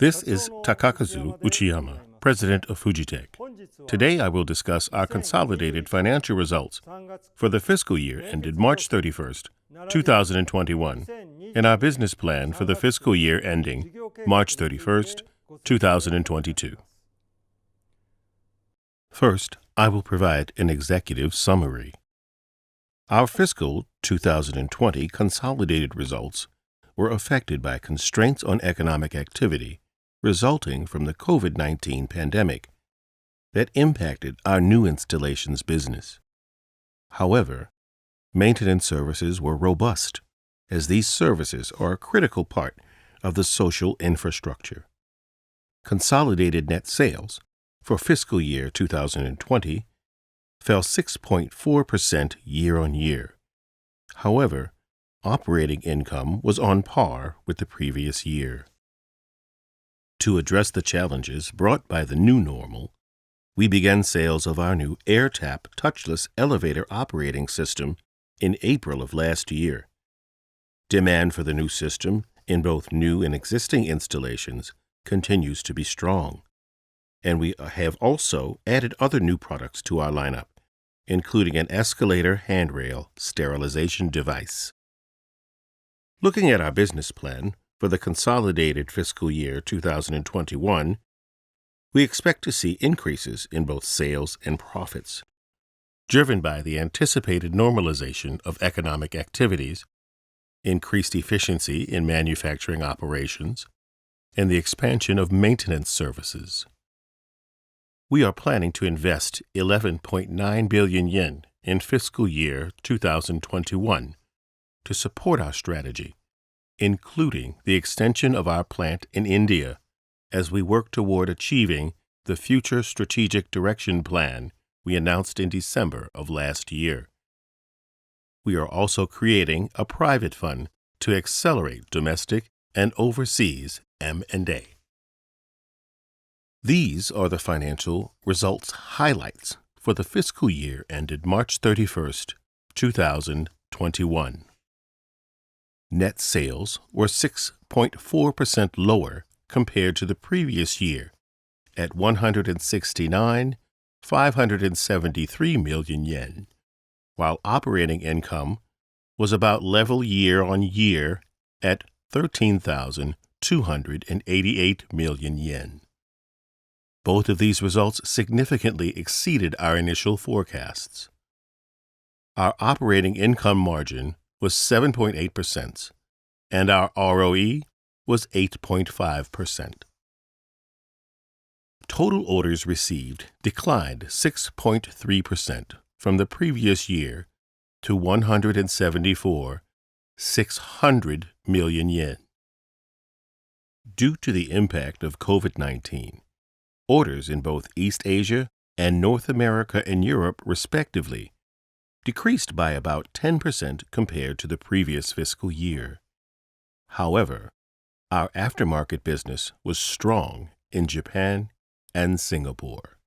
This is Takakazu Uchiyama, President of Fujitech. Today I will discuss our consolidated financial results for the fiscal year ended March 31st, 2021, and our business plan for the fiscal year ending March 31st, 2022. First, I will provide an executive summary. Our fiscal 2020 consolidated results were affected by constraints on economic activity resulting from the COVID-19 pandemic that impacted our new installations business. However, maintenance services were robust, as these services are a critical part of the social infrastructure. Consolidated net sales for fiscal year 2020 fell 6.4% year-on-year. However, operating income was on par with the previous year. To address the challenges brought by the new normal, we began sales of our new AirTap touchless elevator operating system in April of last year. Demand for the new system in both new and existing installations continues to be strong, and we have also added other new products to our lineup, including an escalator handrail sterilization device. Looking at our business plan for the consolidated fiscal year 2021, we expect to see increases in both sales and profits, driven by the anticipated normalization of economic activities, increased efficiency in manufacturing operations, and the expansion of maintenance services. We are planning to invest 11.9 billion yen in fiscal year 2021 to support our strategy, including the extension of our plant in India as we work toward achieving the future strategic direction plan we announced in December of last year. We are also creating a private fund to accelerate domestic and overseas M&A. These are the financial results highlights for the fiscal year ended March 31st, 2021. Net sales were 6.4% lower compared to the previous year at 169,573 million yen, while operating income was about level year-on-year at 13,288 million yen. Both of these results significantly exceeded our initial forecasts. Our operating income margin was 7.8%, and our ROE was 8.5%. Total orders received declined 6.3% from the previous year to 174,600 million yen. Due to the impact of COVID-19, orders in both East Asia and North America and Europe, respectively, decreased by about 10% compared to the previous fiscal year. However, our aftermarket business was strong in Japan and Singapore.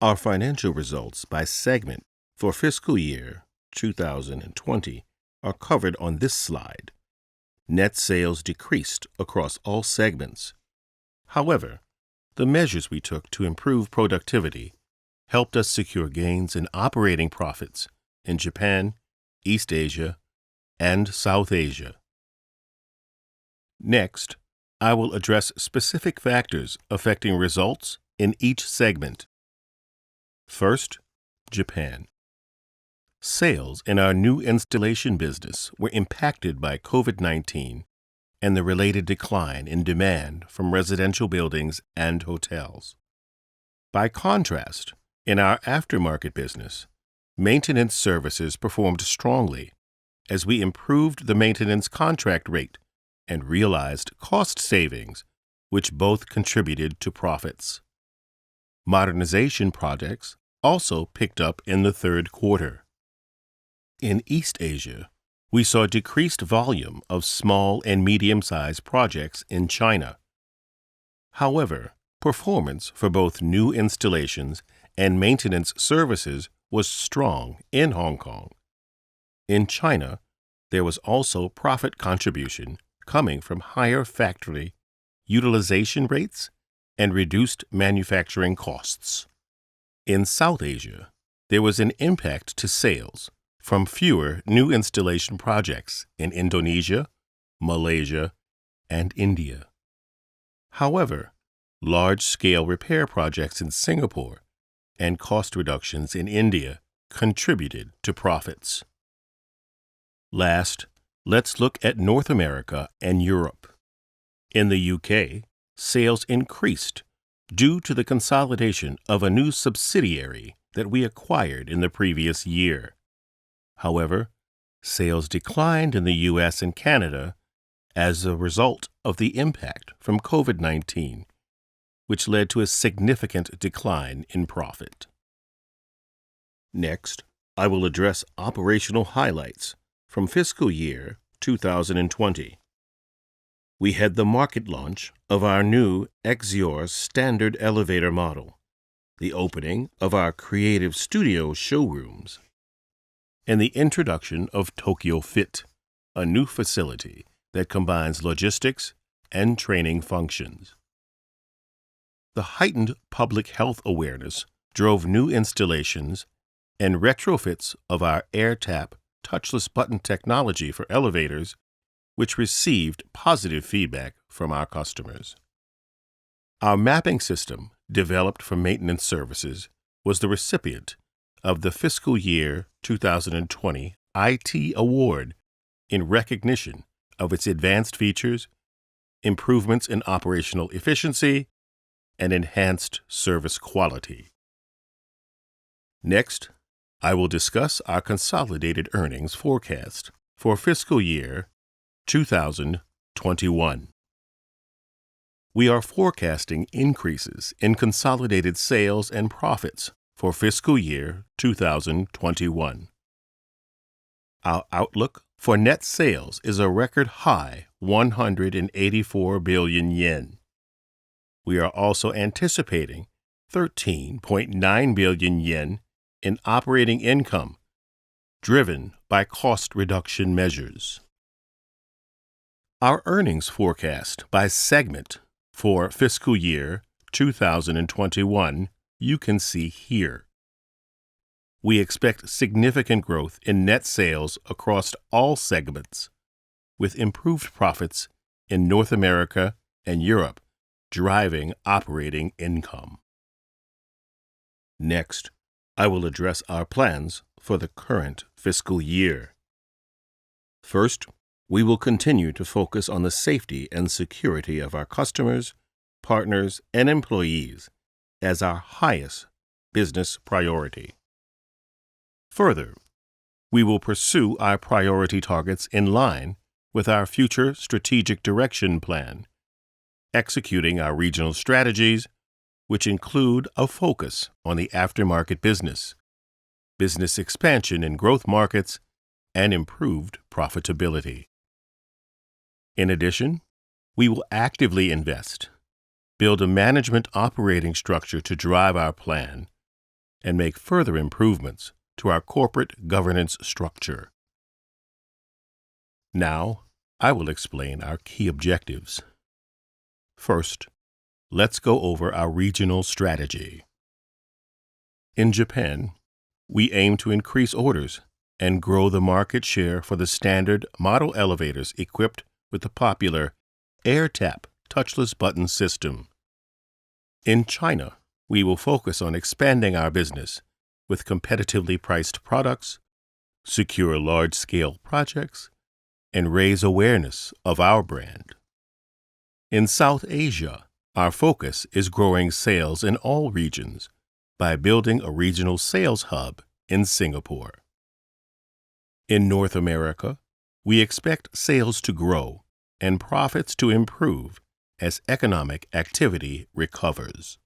Our financial results by segment for fiscal year 2020 are covered on this slide. Net sales decreased across all segments. However, the measures we took to improve productivity helped us secure gains in operating profits in Japan, East Asia, and South Asia. Next, I will address specific factors affecting results in each segment. First, Japan. Sales in our new installation business were impacted by COVID-19 and the related decline in demand from residential buildings and hotels. By contrast, in our aftermarket business, maintenance services performed strongly as we improved the maintenance contract rate and realized cost savings, which both contributed to profits. Modernization projects also picked up in the third quarter. In East Asia, we saw decreased volume of small and medium-sized projects in China. However, performance for both new installations and maintenance services was strong in Hong Kong. In China, there was also profit contribution coming from higher factory utilization rates and reduced manufacturing costs. In South Asia, there was an impact to sales from fewer new installation projects in Indonesia, Malaysia, and India. However, large-scale repair projects in Singapore and cost reductions in India contributed to profits. Last, let's look at North America and Europe. In the UK, sales increased due to the consolidation of a new subsidiary that we acquired in the previous year. However, sales declined in the US and Canada as a result of the impact from COVID-19, which led to a significant decline in profit. Next, I will address operational highlights from fiscal year 2020. We had the market launch of our new Exior standard elevator model, the opening of our Creative Studio showrooms, and the introduction of Tokyo Fit, a new facility that combines logistics and training functions. The heightened public health awareness drove new installations and retrofits of our AirTap touchless button technology for elevators, which received positive feedback from our customers. Our mapping system, developed for maintenance services, was the recipient of the fiscal year 2020 IT Award in recognition of its advanced features, improvements in operational efficiency, and enhanced service quality. Next, I will discuss our consolidated earnings forecast for fiscal year 2021. We are forecasting increases in consolidated sales and profits for fiscal year 2021. Our outlook for net sales is a record high 184 billion yen. We are also anticipating 13.9 billion yen in operating income, driven by cost reduction measures. Our earnings forecast by segment for fiscal year 2021 you can see here. We expect significant growth in net sales across all segments, with improved profits in North America and Europe driving operating income. Next, I will address our plans for the current fiscal year. First, we will continue to focus on the safety and security of our customers, partners, and employees as our highest business priority. Further, we will pursue our priority targets in line with our future strategic direction plan, executing our regional strategies, which include a focus on the aftermarket business, business expansion in growth markets, and improved profitability. In addition, we will actively invest, build a management operating structure to drive our plan, and make further improvements to our corporate governance structure. Now, I will explain our key objectives. First, let's go over our regional strategy. In Japan, we aim to increase orders and grow the market share for the standard model elevators equipped with the popular AirTap touchless button system. In China, we will focus on expanding our business with competitively priced products, secure large-scale projects, and raise awareness of our brand. In South Asia, our focus is growing sales in all regions by building a regional sales hub in Singapore. In North America, we expect sales to grow and profits to improve as economic activity recovers.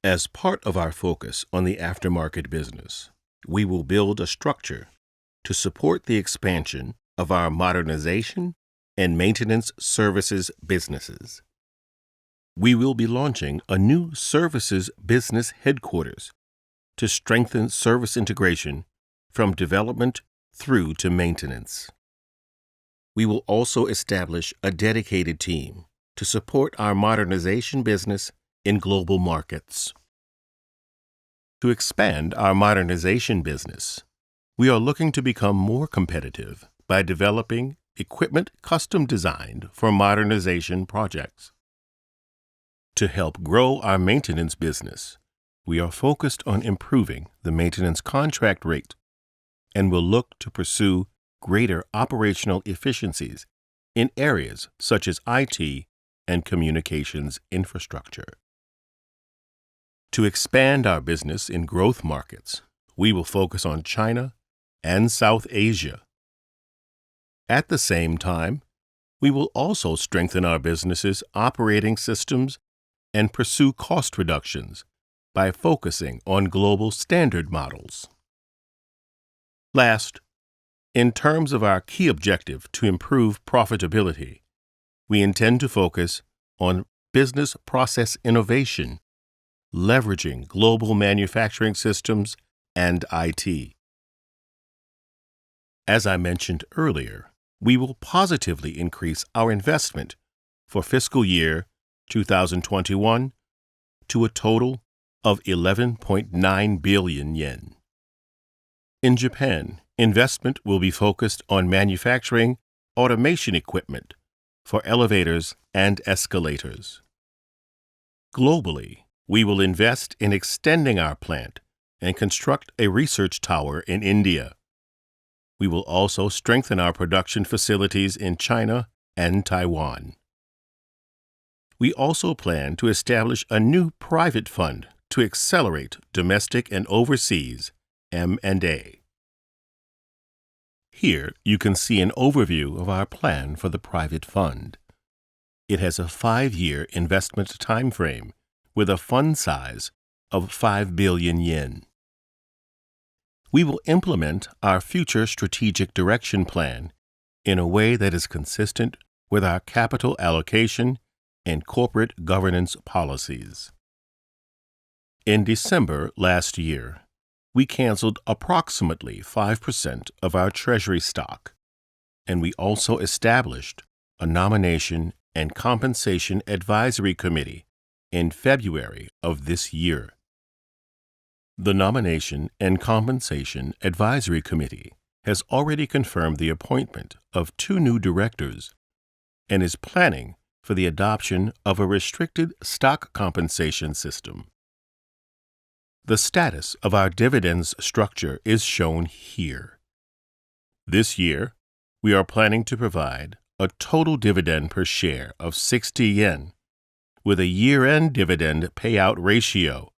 As part of our focus on the aftermarket business, we will build a structure to support the expansion of our modernization and maintenance services businesses. We will be launching a new services business headquarters to strengthen service integration from development through to maintenance. We will also establish a dedicated team to support our modernization business in global markets. To expand our modernization business, we are looking to become more competitive by developing equipment custom designed for modernization projects. To help grow our maintenance business, we are focused on improving the maintenance contract rate and will look to pursue greater operational efficiencies in areas such as IT and communications infrastructure. To expand our business in growth markets, we will focus on China and South Asia. At the same time, we will also strengthen our business's operating systems and pursue cost reductions by focusing on global standard models. Last, in terms of our key objective to improve profitability, we intend to focus on business process innovation, leveraging global manufacturing systems and IT. As I mentioned earlier, we will positively increase our investment for fiscal year 2021 to a total of 11.9 billion yen. In Japan, investment will be focused on manufacturing automation equipment for elevators and escalators. Globally, we will invest in extending our plant and construct a research tower in India. We will also strengthen our production facilities in China and Taiwan. We also plan to establish a new private fund to accelerate domestic and overseas M&A. Here you can see an overview of our plan for the private fund. It has a 5-year investment timeframe with a fund size of 5 billion yen. We will implement our future strategic direction plan in a way that is consistent with our capital allocation and corporate governance policies. In December last year, we canceled approximately 5% of our treasury stock, and we also established a nomination and compensation advisory committee in February of this year. The Nomination and Compensation Advisory Committee has already confirmed the appointment of 2 new directors and is planning for the adoption of a restricted stock compensation system. The status of our dividends structure is shown here. This year, we are planning to provide a total dividend per share of 60 yen, with a year-end dividend payout ratio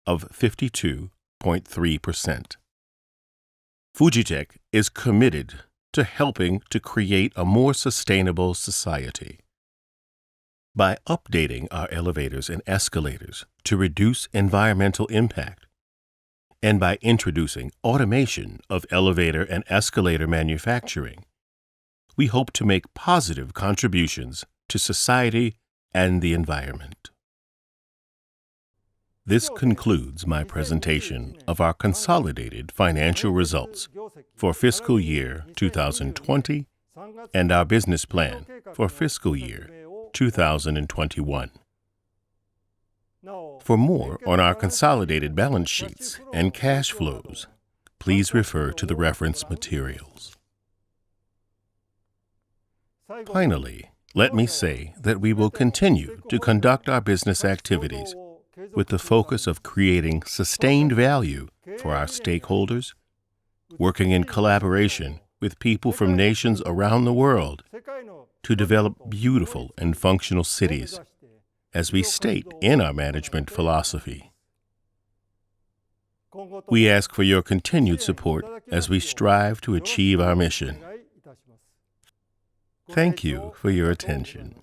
of 52.3%. Fujitec is committed to helping to create a more sustainable society. By updating our elevators and escalators to reduce environmental impact, and by introducing automation of elevator and escalator manufacturing, we hope to make positive contributions to society and the environment. This concludes my presentation of our consolidated financial results for fiscal year 2020 and our business plan for fiscal year 2021. For more on our consolidated balance sheets and cash flows, please refer to the reference materials. Finally, let me say that we will continue to conduct our business activities with the focus of creating sustained value for our stakeholders, working in collaboration with people from nations around the world to develop beautiful and functional cities, as we state in our management philosophy. We ask for your continued support as we strive to achieve our mission. Thank you for your attention.